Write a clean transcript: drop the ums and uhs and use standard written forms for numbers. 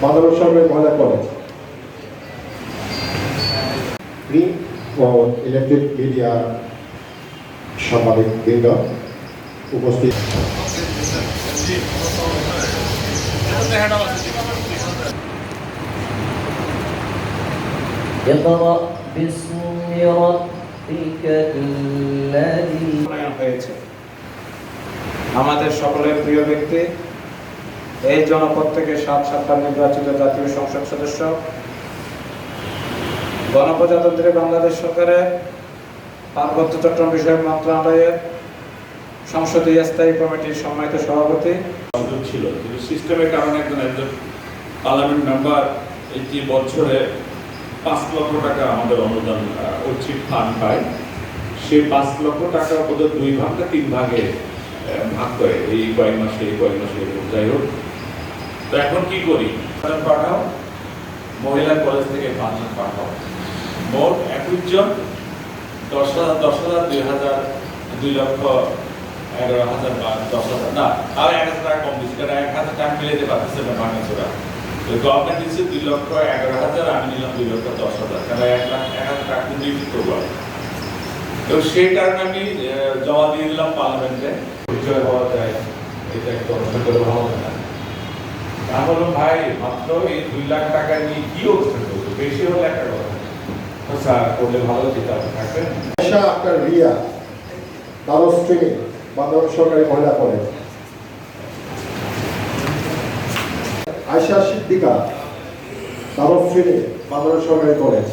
বান্দরবান সরকারি মহিলা college. Print ও electric media সাংবাদিকবৃন্দ উপস্থিত। اقرأ باسم ربك الذي হয়েছে। আমাদের সকলের প্রিয় ব্যক্তি, এই জনপদ থেকে 7 নির্বাচিত জাতীয় সংসদ সদস্য, গণপ্রজাতন্ত্রী বাংলাদেশ সরকারের পার্বত্য চট্টগ্রাম বিষয়ক মন্ত্রণালয়ের সংসদীয় স্থায়ী কমিটির সম্মানিত সভাপতি ছিল, কিন্তু সিস্টেমের কারণে একজন পার্লামেন্ট মেম্বার একটি বছরে 5 লক্ষ টাকা আমাদের অনুদান ঐচ্ছিক ফান্ড পায়। সেই 5 লক্ষ টাকা বোধহয় 2 ভাগ না 3 ভাগে ভাগ করে, এই কয়েক মাসে যাই হোক। তো এখন কি করি, পাঠাও মহিলা কলেজ থেকে 5 জন পাঠাও, মোট 21 জন, 10,000 2,000 2,11,000 বা 10,000 না, আর 1,000 টাকা কম দিচ্ছি, কারণ 1,000 টাকা মিলাইতে পারতেছে না বাংলাদেশরা। গভর্নমেন্ট দিচ্ছে 2,11,000, আমি নিলাম 2,10,000, কারণ 1,00,000 টাকা কন্ট্রিবিউট করবো। তো সেই কারণে আমি জমা দিয়ে দিলাম পার্লামেন্টে। পরিচয় হওয়া যায়, এটা একটু অনুষ্ঠান করে ভালো হবে না। আমি বললাম ভাই, মাত্র এই 2 লাখ টাকা নিয়ে কি অনুষ্ঠান করবো, বেশি হলে একটা কথা। স্যার করলে ভালো যেতে আপনি থাকবেন। আয়শা আক্তার রিয়া, দ্বাদশ শ্রেণী, বান্দরবান সরকারি মহিলা কলেজ। আয়শা সিদ্দিকা, দ্বাদশ শ্রেণী, বান্দরবান সরকারি কলেজ।